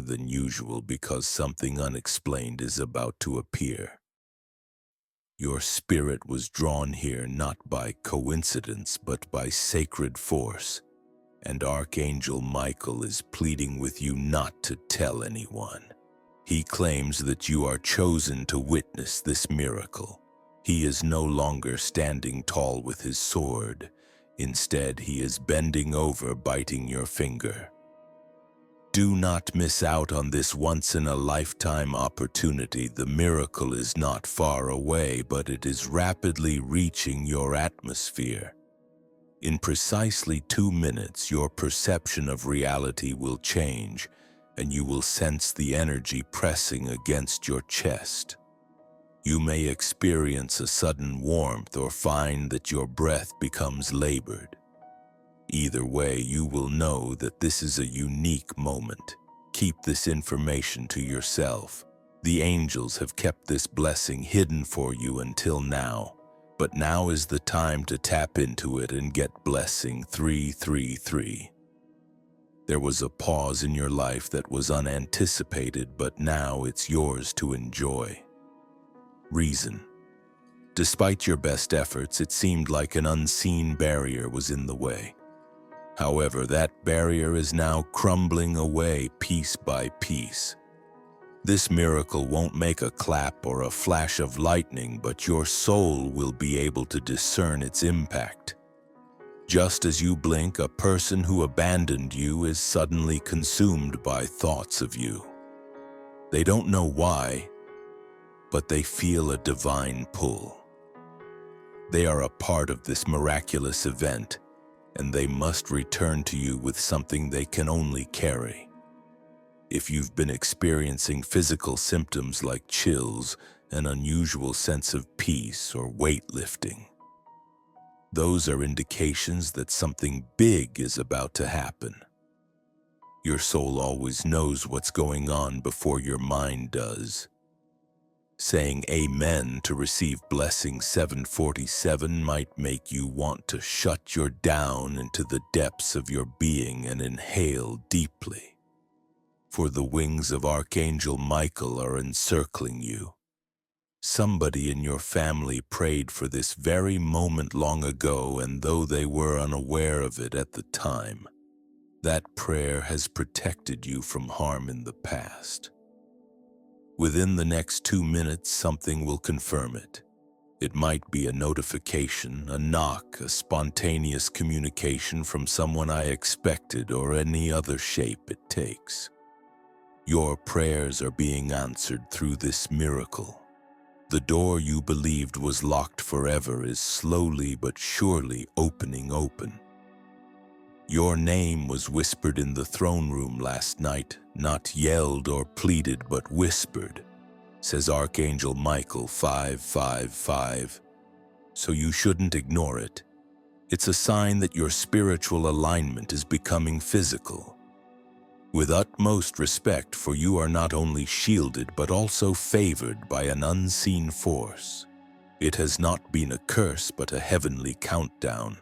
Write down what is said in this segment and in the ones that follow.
darker than usual because something unexplained is about to appear. Your spirit was drawn here not by coincidence but by sacred force, and Archangel Michael is pleading with you not to tell anyone. He claims that you are chosen to witness this miracle. He is no longer standing tall with his sword. Instead, he is bending over, biting your finger. Do not miss out on this once-in-a-lifetime opportunity. The miracle is not far away, but it is rapidly reaching your atmosphere. In precisely 2 minutes, your perception of reality will change, and you will sense the energy pressing against your chest. You may experience a sudden warmth or find that your breath becomes labored. Either way, you will know that this is a unique moment. Keep this information to yourself. The angels have kept this blessing hidden for you until now, but now is the time to tap into it and get blessing 333. There was a pause in your life that was unanticipated, but now it's yours to enjoy. Reason. Despite your best efforts, it seemed like an unseen barrier was in the way. However, that barrier is now crumbling away piece by piece. This miracle won't make a clap or a flash of lightning, but your soul will be able to discern its impact. Just as you blink, a person who abandoned you is suddenly consumed by thoughts of you. They don't know why, but they feel a divine pull. They are a part of this miraculous event, and they must return to you with something they can only carry. If you've been experiencing physical symptoms like chills, an unusual sense of peace, or weightlifting, those are indications that something big is about to happen. Your soul always knows what's going on before your mind does. Saying amen to receive blessing 747 might make you want to shut your down into the depths of your being and inhale deeply. For the wings of Archangel Michael are encircling you. Somebody in your family prayed for this very moment long ago, and though they were unaware of it at the time, that prayer has protected you from harm in the past. Within the next 2 minutes, something will confirm it. It might be a notification, a knock, a spontaneous communication from someone I expected, or any other shape it takes. Your prayers are being answered through this miracle. The door you believed was locked forever is slowly but surely opening open. Your name was whispered in the throne room last night, not yelled or pleaded, but whispered, says Archangel Michael 555. So you shouldn't ignore it. It's a sign that your spiritual alignment is becoming physical. With utmost respect, for you are not only shielded but also favored by an unseen force. It has not been a curse but a heavenly countdown.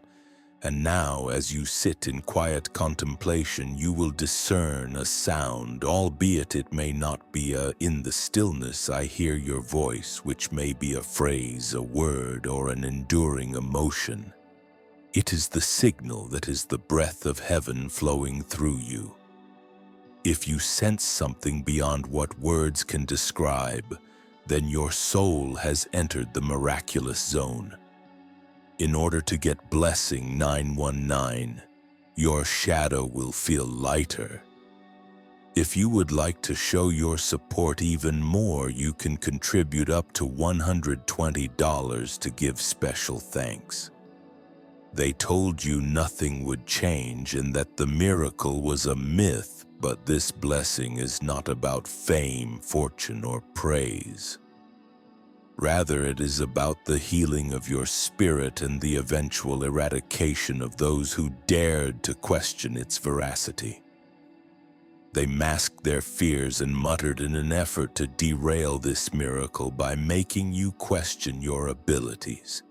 And now, as you sit in quiet contemplation, you will discern a sound, albeit it may not be in the stillness I hear your voice, which may be a phrase, a word, or an enduring emotion. It is the signal that is the breath of heaven flowing through you. If you sense something beyond what words can describe, then your soul has entered the miraculous zone. In order to get blessing 919, your shadow will feel lighter. If you would like to show your support even more, you can contribute up to $120 to give special thanks. They told you nothing would change and that the miracle was a myth, but this blessing is not about fame, fortune, or praise. Rather, it is about the healing of your spirit and the eventual eradication of those who dared to question its veracity. They masked their fears and muttered in an effort to derail this miracle by making you question your abilities.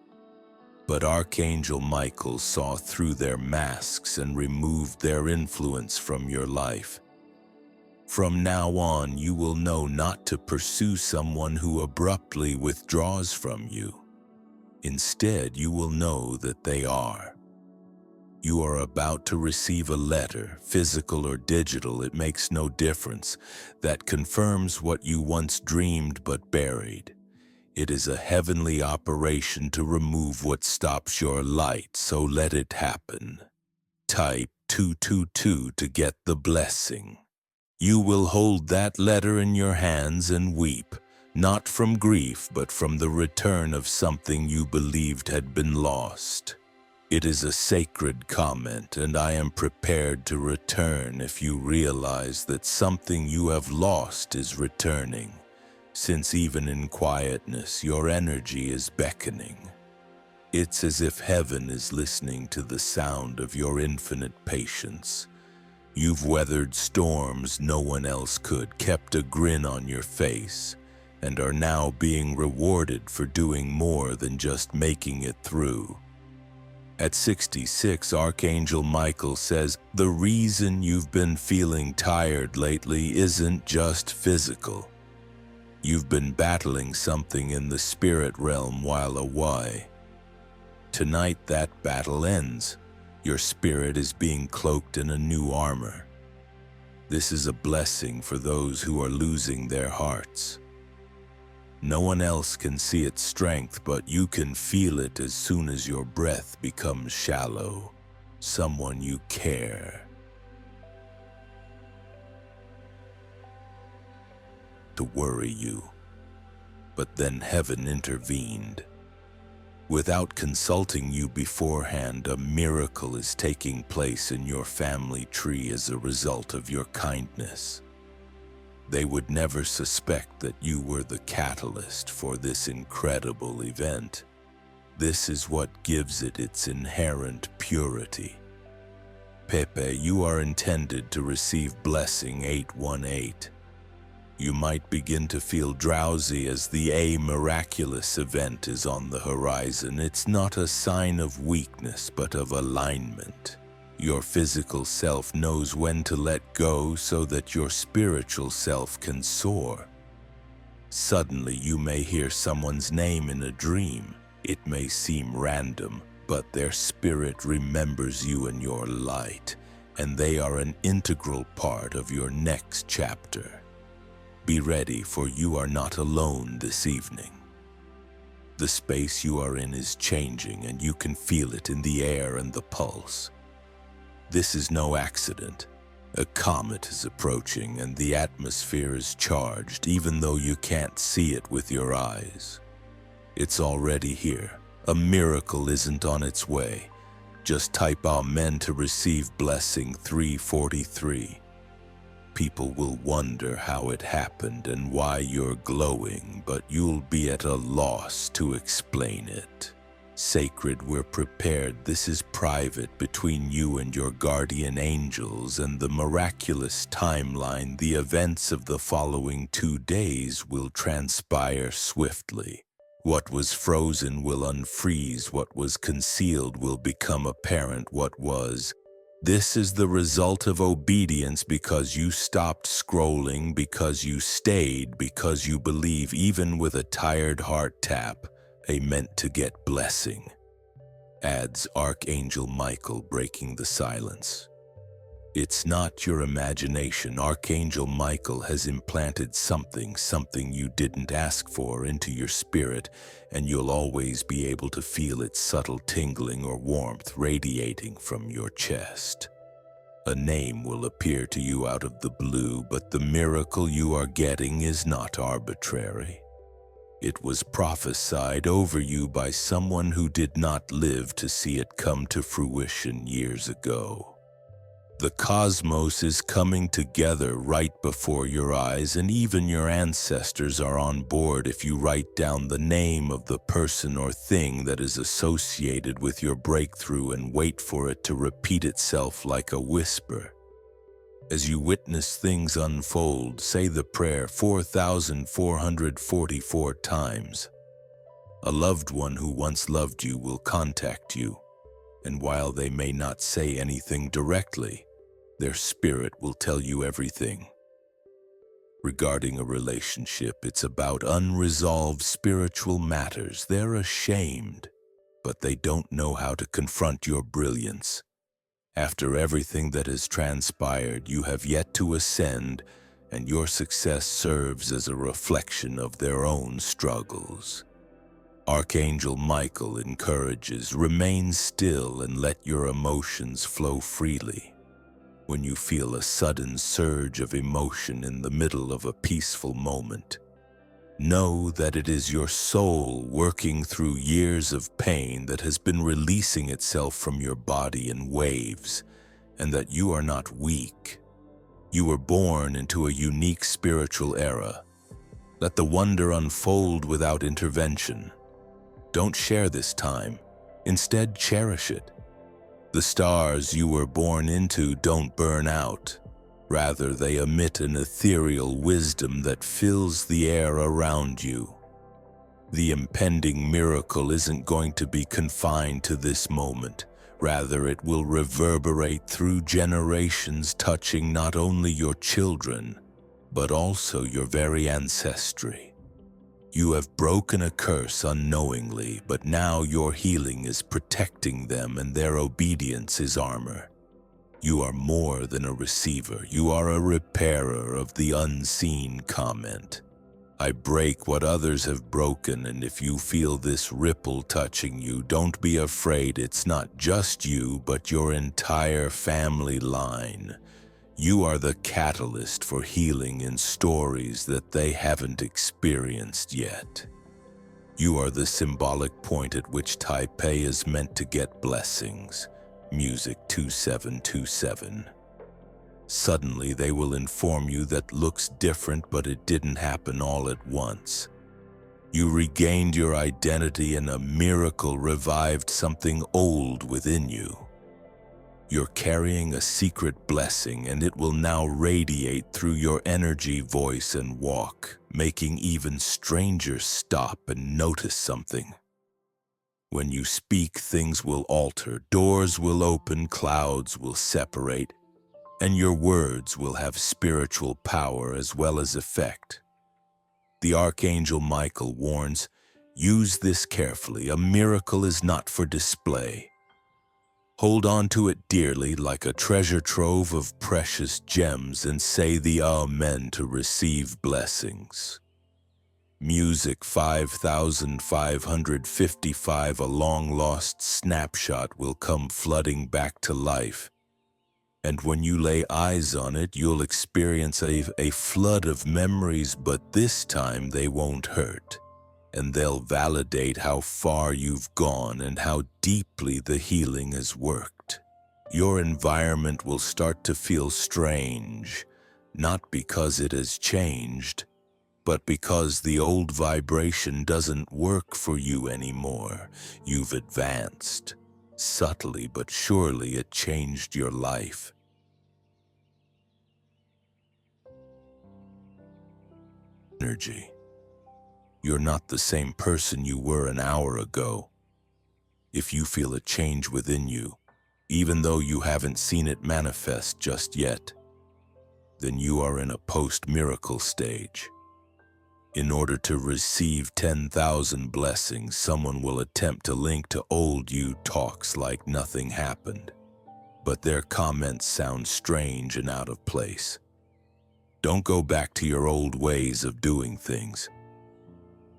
But Archangel Michael saw through their masks and removed their influence from your life. From now on, you will know not to pursue someone who abruptly withdraws from you. Instead, you will know that they are. You are about to receive a letter, physical or digital, it makes no difference, that confirms what you once dreamed but buried. It is a heavenly operation to remove what stops your light, so let it happen. Type 222 to get the blessing. You will hold that letter in your hands and weep, not from grief but from the return of something you believed had been lost. It is a sacred comment, and I am prepared to return if you realize that something you have lost is returning, since even in quietness your energy is beckoning. It's as if heaven is listening to the sound of your infinite patience. You've weathered storms no one else could, kept a grin on your face, and are now being rewarded for doing more than just making it through. At 66, Archangel Michael says, the reason you've been feeling tired lately isn't just physical. You've been battling something in the spirit realm while away. Tonight that battle ends. Your spirit is being cloaked in a new armor. This is a blessing for those who are losing their hearts. No one else can see its strength, but you can feel it as soon as your breath becomes shallow. Someone you care to worry you. But then heaven intervened. Without consulting you beforehand, a miracle is taking place in your family tree as a result of your kindness. They would never suspect that you were the catalyst for this incredible event. This is what gives it its inherent purity. Pepe, you are intended to receive blessing 818. You might begin to feel drowsy as the miraculous event is on the horizon. It's not a sign of weakness, but of alignment. Your physical self knows when to let go so that your spiritual self can soar. Suddenly, you may hear someone's name in a dream. It may seem random, but their spirit remembers you and your light, and they are an integral part of your next chapter. Be ready, for you are not alone this evening. The space you are in is changing, and you can feel it in the air and the pulse. This is no accident. A comet is approaching, and the atmosphere is charged, even though you can't see it with your eyes. It's already here. A miracle isn't on its way. Just type Amen to receive blessing 343. People will wonder how it happened and why you're glowing, but you'll be at a loss to explain it. Sacred, we're prepared. This is private between you and your guardian angels and the miraculous timeline. The events of the following 2 days will transpire swiftly. What was frozen will unfreeze. What was concealed will become apparent. What was. This is the result of obedience, because you stopped scrolling, because you stayed, because you believe even with a tired heart. Tap a meant to get blessing. Adds Archangel Michael, breaking the silence. It's not your imagination. Archangel Michael has implanted something you didn't ask for into your spirit, and you'll always be able to feel its subtle tingling or warmth radiating from your chest. A name will appear to you out of the blue, but the miracle you are getting is not arbitrary. It was prophesied over you by someone who did not live to see it come to fruition years ago. The cosmos is coming together right before your eyes, and even your ancestors are on board if you write down the name of the person or thing that is associated with your breakthrough and wait for it to repeat itself like a whisper. As you witness things unfold, say the prayer 4,444 times. A loved one who once loved you will contact you, and while they may not say anything directly, their spirit will tell you everything. Regarding a relationship, it's about unresolved spiritual matters. They're ashamed, but they don't know how to confront your brilliance. After everything that has transpired, you have yet to ascend, and your success serves as a reflection of their own struggles. Archangel Michael encourages, remain still and let your emotions flow freely. When you feel a sudden surge of emotion in the middle of a peaceful moment, know that it is your soul working through years of pain that has been releasing itself from your body in waves, and that you are not weak. You were born into a unique spiritual era. Let the wonder unfold without intervention. Don't share this time. Instead, cherish it. The stars you were born into don't burn out. Rather, they emit an ethereal wisdom that fills the air around you. The impending miracle isn't going to be confined to this moment. Rather, it will reverberate through generations, touching not only your children, but also your very ancestry. You have broken a curse unknowingly, but now your healing is protecting them and their obedience is armor. You are more than a receiver. You are a repairer of the unseen comment. I break what others have broken, and if you feel this ripple touching you, don't be afraid. It's not just you, but your entire family line. You are the catalyst for healing in stories that they haven't experienced yet. You are the symbolic point at which Taipei is meant to get blessings. Music 2727. Suddenly they will inform you that looks different, but it didn't happen all at once. You regained your identity and a miracle revived something old within you. You're carrying a secret blessing, and it will now radiate through your energy, voice, and walk, making even strangers stop and notice something. When you speak, things will alter, doors will open, clouds will separate, and your words will have spiritual power as well as effect. The Archangel Michael warns, use this carefully. A miracle is not for display. Hold on to it dearly like a treasure trove of precious gems and say the Amen to receive blessings. Music 5555, a long-lost snapshot will come flooding back to life. And when you lay eyes on it, you'll experience a flood of memories, but this time they won't hurt. And they'll validate how far you've gone and how deeply the healing has worked. Your environment will start to feel strange, not because it has changed, but because the old vibration doesn't work for you anymore. You've advanced. Subtly but surely it changed your life. Energy. You're not the same person you were an hour ago. If you feel a change within you, even though you haven't seen it manifest just yet, then you are in a post-miracle stage. In order to receive 10,000 blessings, someone will attempt to link to old you talks like nothing happened, but their comments sound strange and out of place. Don't go back to your old ways of doing things.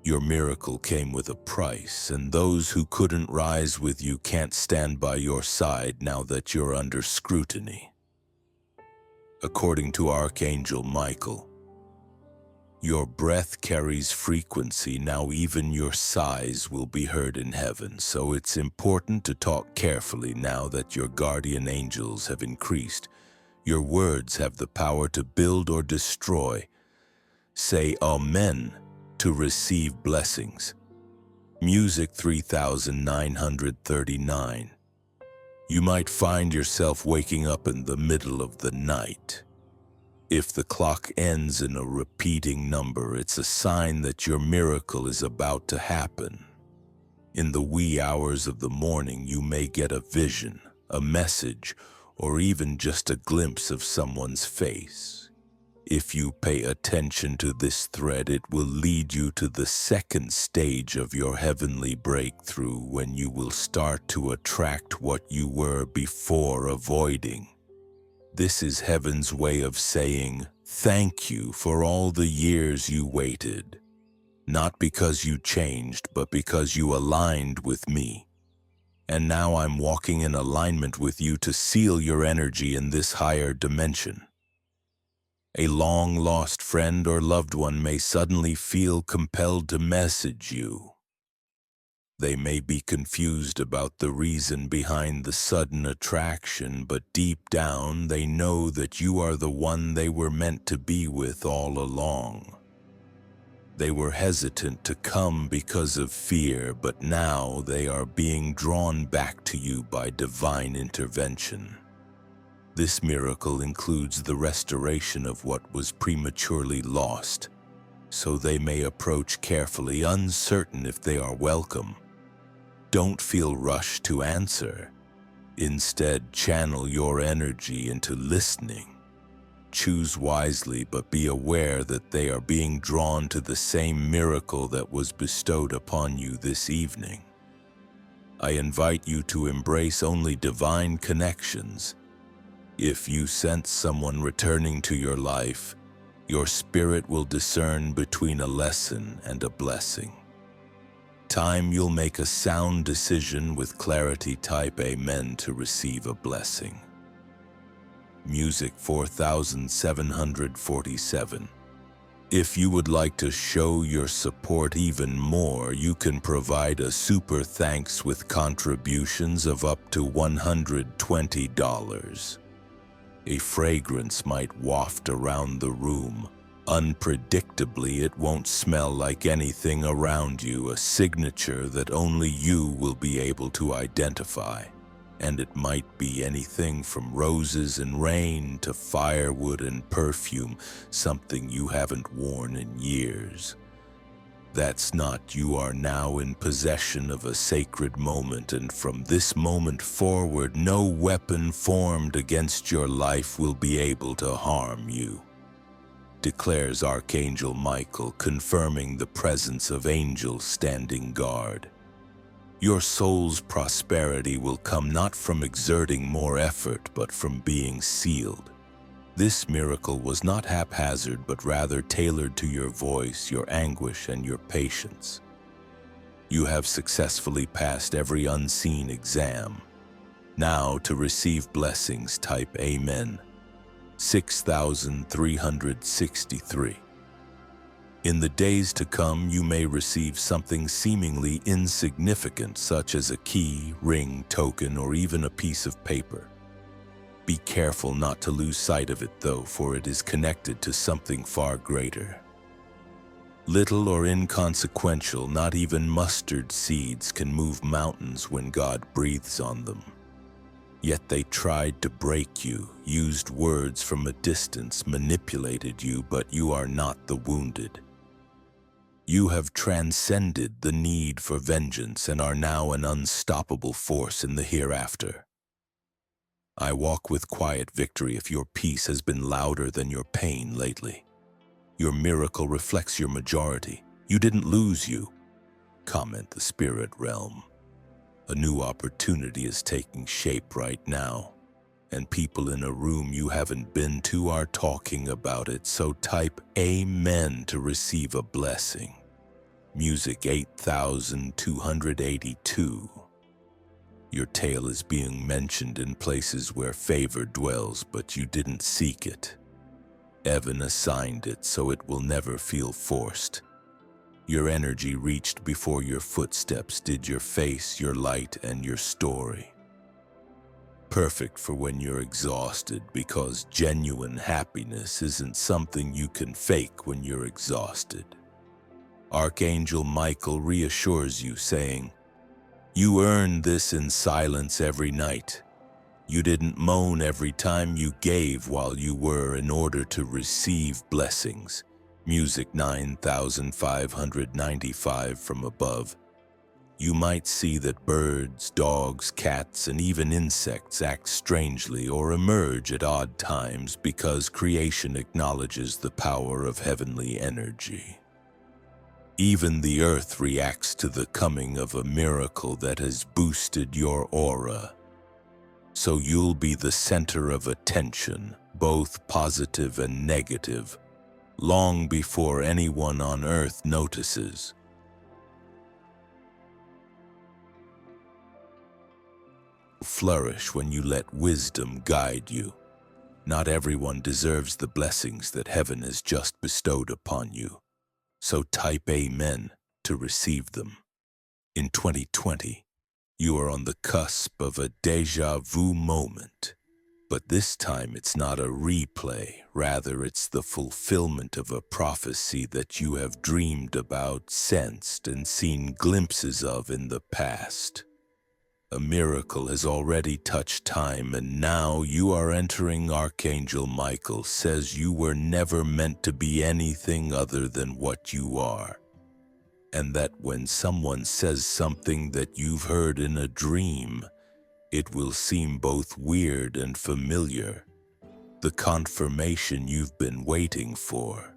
Your miracle came with a price, and those who couldn't rise with you can't stand by your side now that you're under scrutiny. According to Archangel Michael, your breath carries frequency. Now even your sighs will be heard in heaven, so it's important to talk carefully now that your guardian angels have increased. Your words have the power to build or destroy. Say Amen to receive blessings. Music 3939. You might find yourself waking up in the middle of the night. If the clock ends in a repeating number, it's a sign that your miracle is about to happen. In the wee hours of the morning, you may get a vision, a message, or even just a glimpse of someone's face. If you pay attention to this thread, it will lead you to the second stage of your heavenly breakthrough, when you will start to attract what you were before avoiding. This is heaven's way of saying, thank you for all the years you waited. Not because you changed, but because you aligned with me. And now I'm walking in alignment with you to seal your energy in this higher dimension. A long-lost friend or loved one may suddenly feel compelled to message you. They may be confused about the reason behind the sudden attraction, but deep down they know that you are the one they were meant to be with all along. They were hesitant to come because of fear, but now they are being drawn back to you by divine intervention. This miracle includes the restoration of what was prematurely lost, so they may approach carefully, uncertain if they are welcome. Don't feel rushed to answer. Instead, channel your energy into listening. Choose wisely, but be aware that they are being drawn to the same miracle that was bestowed upon you this evening. I invite you to embrace only divine connections. If you sense someone returning to your life, your spirit will discern between a lesson and a blessing. Time you'll make a sound decision with clarity. Type Amen to receive a blessing. Music 4747. If you would like to show your support even more, you can provide a super thanks with contributions of up to $120. A fragrance might waft around the room. Unpredictably, it won't smell like anything around you, a signature that only you will be able to identify. And it might be anything from roses and rain to firewood and perfume, something you haven't worn in years. That's not. You are now in possession of a sacred moment, and from this moment forward, no weapon formed against your life will be able to harm you, declares Archangel Michael, confirming the presence of angels standing guard. Your soul's prosperity will come not from exerting more effort, but from being sealed. This miracle was not haphazard, but rather tailored to your voice, your anguish, and your patience. You have successfully passed every unseen exam. Now, to receive blessings, type Amen. 6363. In the days to come, you may receive something seemingly insignificant, such as a key, ring, token, or even a piece of paper. Be careful not to lose sight of it, though, for it is connected to something far greater. Little or inconsequential, not even mustard seeds can move mountains when God breathes on them. Yet they tried to break you, used words from a distance, manipulated you, but you are not the wounded. You have transcended the need for vengeance and are now an unstoppable force in the hereafter. I walk with quiet victory if your peace has been louder than your pain lately. Your miracle reflects your majority. You didn't lose you. Comment the spirit realm. A new opportunity is taking shape right now, and people in a room you haven't been to are talking about it, so type Amen to receive a blessing. Music 8282. Your tale is being mentioned in places where favor dwells, but you didn't seek it. Evan assigned it, so it will never feel forced. Your energy reached before your footsteps did, your face, your light, and your story. Perfect for when you're exhausted, because genuine happiness isn't something you can fake when you're exhausted. Archangel Michael reassures you, saying, "You earned this in silence every night. You didn't moan every time you gave while you were in order to receive blessings." Music 9595 from above. You might see that birds, dogs, cats, and even insects act strangely or emerge at odd times because creation acknowledges the power of heavenly energy. Even the earth reacts to the coming of a miracle that has boosted your aura. So you'll be the center of attention, both positive and negative, long before anyone on earth notices. Flourish when you let wisdom guide you. Not everyone deserves the blessings that heaven has just bestowed upon you, so type Amen to receive them. In 2020, you are on the cusp of a déjà vu moment, but this time it's not a replay, rather it's the fulfillment of a prophecy that you have dreamed about, sensed, and seen glimpses of in the past. A miracle has already touched time, and now you are entering. Archangel Michael says you were never meant to be anything other than what you are, and that when someone says something that you've heard in a dream, it will seem both weird and familiar, the confirmation you've been waiting for.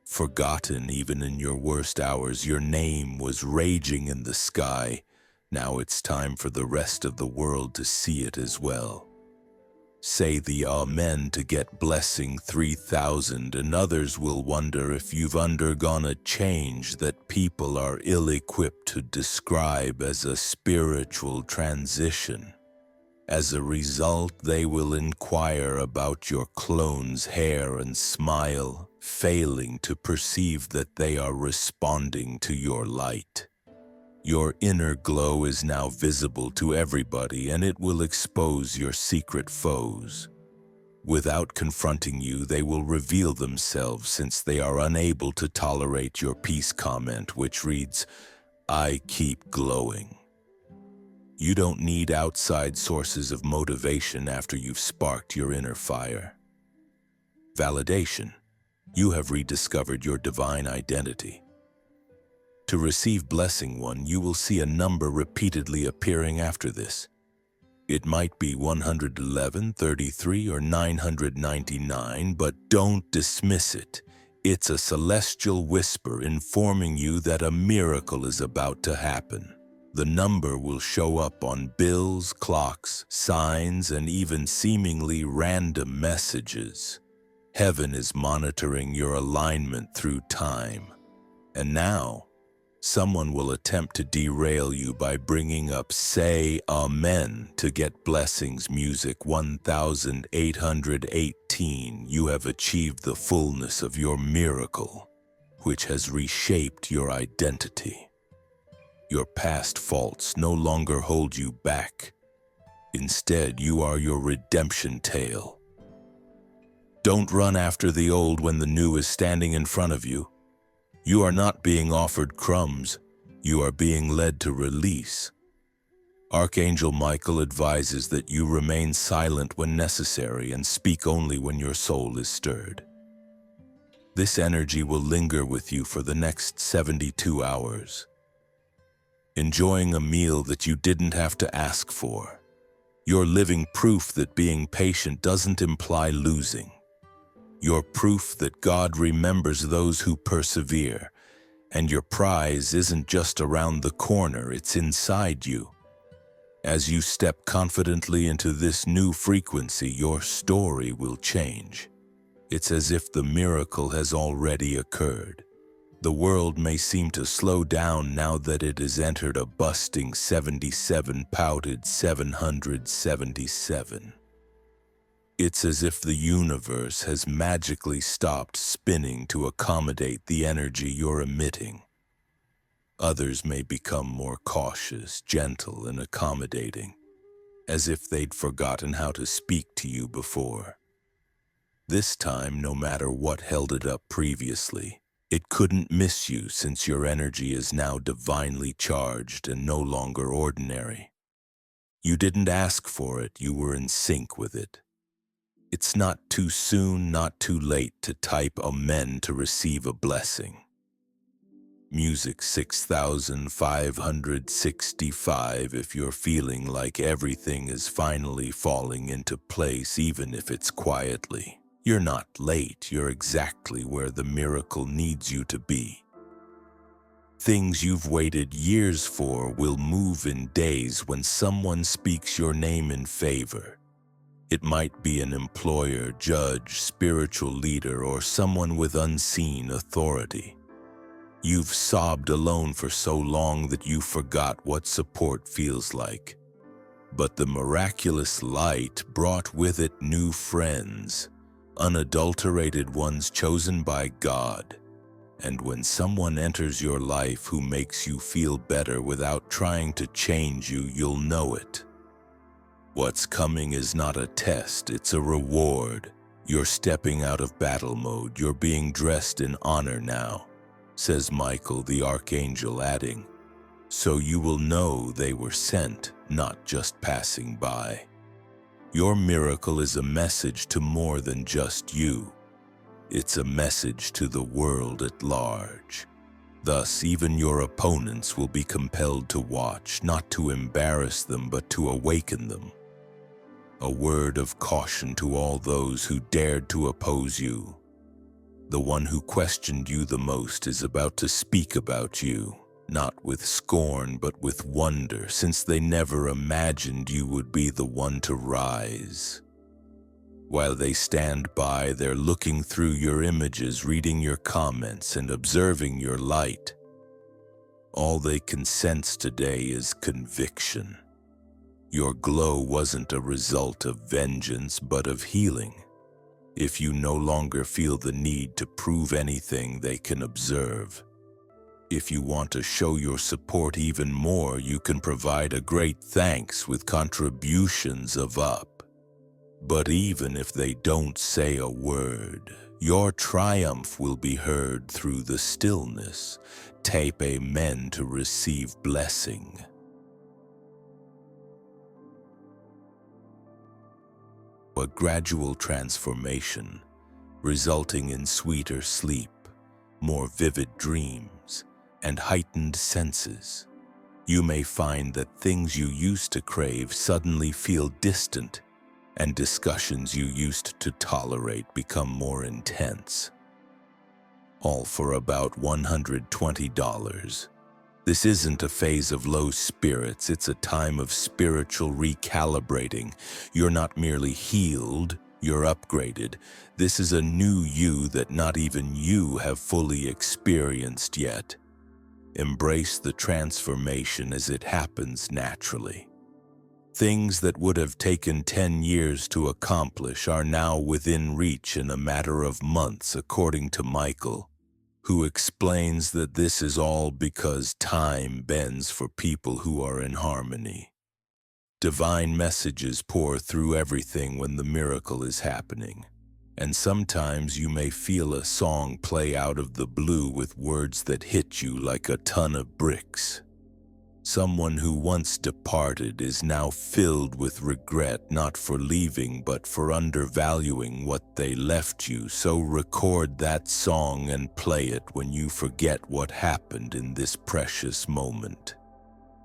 Forgotten even in your worst hours, your name was raging in the sky. Now it's time for the rest of the world to see it as well. Say the Amen to get blessing 3000, and others will wonder if you've undergone a change that people are ill-equipped to describe as a spiritual transition. As a result, they will inquire about your clone's hair and smile, failing to perceive that they are responding to your light. Your inner glow is now visible to everybody, and it will expose your secret foes. Without confronting you, they will reveal themselves, since they are unable to tolerate your peace comment, which reads, "I keep glowing." You don't need outside sources of motivation after you've sparked your inner fire. Validation. You have rediscovered your divine identity. To receive blessing 1, you will see a number repeatedly appearing after this. It might be 111, 33, or 999, but don't dismiss it. It's a celestial whisper informing you that a miracle is about to happen. The number will show up on bills, clocks, signs, and even seemingly random messages. Heaven is monitoring your alignment through time. And now, someone will attempt to derail you by bringing up "Say Amen" to get blessings music 1818. You have achieved the fullness of your miracle, which has reshaped your identity. Your past faults no longer hold you back. Instead, you are your redemption tale. Don't run after the old when the new is standing in front of you. You are not being offered crumbs, you are being led to release. Archangel Michael advises that you remain silent when necessary and speak only when your soul is stirred. This energy will linger with you for the next 72 hours. Enjoying a meal that you didn't have to ask for. You're living proof that being patient doesn't imply losing. You're proof that God remembers those who persevere, and your prize isn't just around the corner, it's inside you. As you step confidently into this new frequency, your story will change. It's as if the miracle has already occurred. The world may seem to slow down now that it has entered a busting 77 pouted 777. It's as if the universe has magically stopped spinning to accommodate the energy you're emitting. Others may become more cautious, gentle, and accommodating, as if they'd forgotten how to speak to you before. This time, no matter what held it up previously, it couldn't miss you, since your energy is now divinely charged and no longer ordinary. You didn't ask for it, you were in sync with it. It's not too soon, not too late to type Amen to receive a blessing. Music 6565 if you're feeling like everything is finally falling into place, even if it's quietly. You're not late, you're exactly where the miracle needs you to be. Things you've waited years for will move in days when someone speaks your name in favor. It might be an employer, judge, spiritual leader, or someone with unseen authority. You've sobbed alone for so long that you forgot what support feels like. But the miraculous light brought with it new friends, unadulterated ones chosen by God. And when someone enters your life who makes you feel better without trying to change you, you'll know it. What's coming is not a test, it's a reward. You're stepping out of battle mode, you're being dressed in honor now, says Michael the Archangel, adding, so you will know they were sent, not just passing by. Your miracle is a message to more than just you. It's a message to the world at large. Thus, even your opponents will be compelled to watch, not to embarrass them, but to awaken them. A word of caution to all those who dared to oppose you. The one who questioned you the most is about to speak about you, not with scorn but with wonder, since they never imagined you would be the one to rise. While they stand by, they're looking through your images, reading your comments, and observing your light. All they can sense today is conviction. Your glow wasn't a result of vengeance, but of healing. If you no longer feel the need to prove anything, they can observe. If you want to show your support even more, you can provide a great thanks with contributions of up. But even if they don't say a word, your triumph will be heard through the stillness. Type amen to receive blessing. A gradual transformation, resulting in sweeter sleep, more vivid dreams, and heightened senses. You may find that things you used to crave suddenly feel distant, and discussions you used to tolerate become more intense. All for about $120. This isn't a phase of low spirits, it's a time of spiritual recalibrating. You're not merely healed, you're upgraded. This is a new you that not even you have fully experienced yet. Embrace the transformation as it happens naturally. Things that would have taken 10 years to accomplish are now within reach in a matter of months, according to Michael, who explains that this is all because time bends for people who are in harmony. Divine messages pour through everything when the miracle is happening, and sometimes you may feel a song play out of the blue with words that hit you like a ton of bricks. Someone who once departed is now filled with regret, not for leaving but for undervaluing what they left you. So record that song and play it when you forget what happened in this precious moment.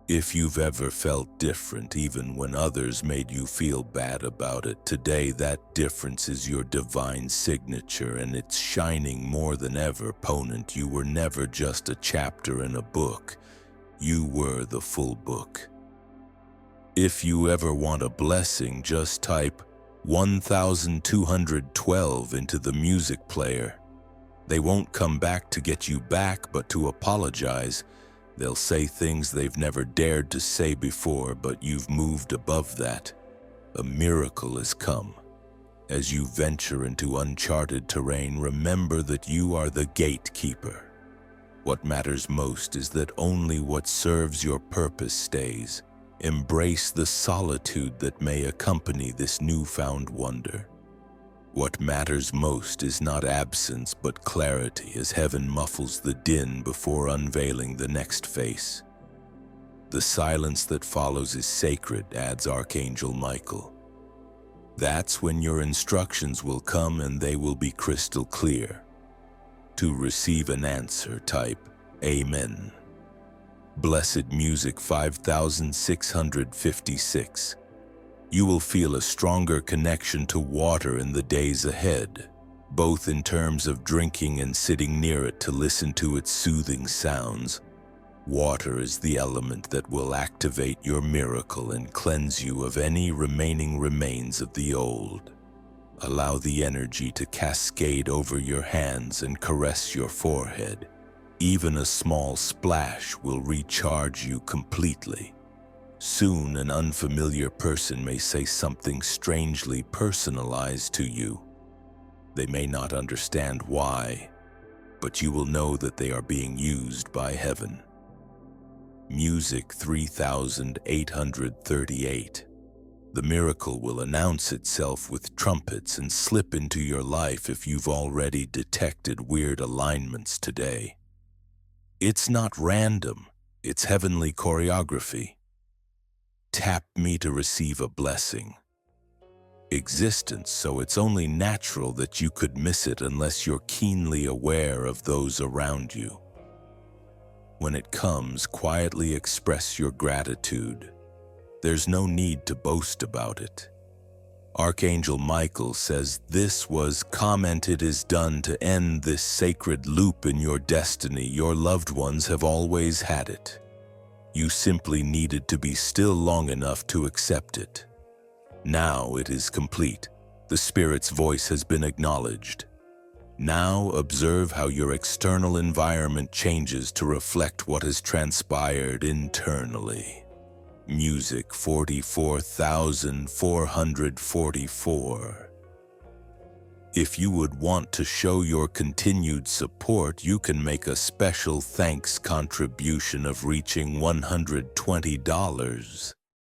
If you've ever felt different even when others made you feel bad about it, today that difference is your divine signature, and it's shining more than ever. Opponent, you were never just a chapter in a book. You were the full book. If you ever want a blessing, just type 1212 into the music player. They won't come back to get you back, but to apologize. They'll say things they've never dared to say before, but you've moved above that. A miracle has come. As you venture into uncharted terrain, remember that you are the gatekeeper. What matters most is that only what serves your purpose stays. Embrace the solitude that may accompany this newfound wonder. What matters most is not absence but clarity, as heaven muffles the din before unveiling the next face. The silence that follows is sacred, adds Archangel Michael. That's when your instructions will come, and they will be crystal clear. To receive an answer, type Amen. Blessed Music 5656. You will feel a stronger connection to water in the days ahead, both in terms of drinking and sitting near it to listen to its soothing sounds. Water is the element that will activate your miracle and cleanse you of any remaining remains of the old. Allow the energy to cascade over your hands and caress your forehead. Even a small splash will recharge you completely. Soon an unfamiliar person may say something strangely personalized to you. They may not understand why, but you will know that they are being used by heaven. Music 3838. The miracle will announce itself with trumpets and slip into your life if you've already detected weird alignments today. It's not random, it's heavenly choreography. Tap me to receive a blessing. Existence, so it's only natural that you could miss it unless you're keenly aware of those around you. When it comes, quietly express your gratitude. There's no need to boast about it. Archangel Michael says this was commented is done to end this sacred loop in your destiny. Your loved ones have always had it. You simply needed to be still long enough to accept it. Now it is complete. The Spirit's voice has been acknowledged. Now observe how your external environment changes to reflect what has transpired internally. Music 44444. If you would want to show your continued support, you can make a special thanks contribution of reaching $120.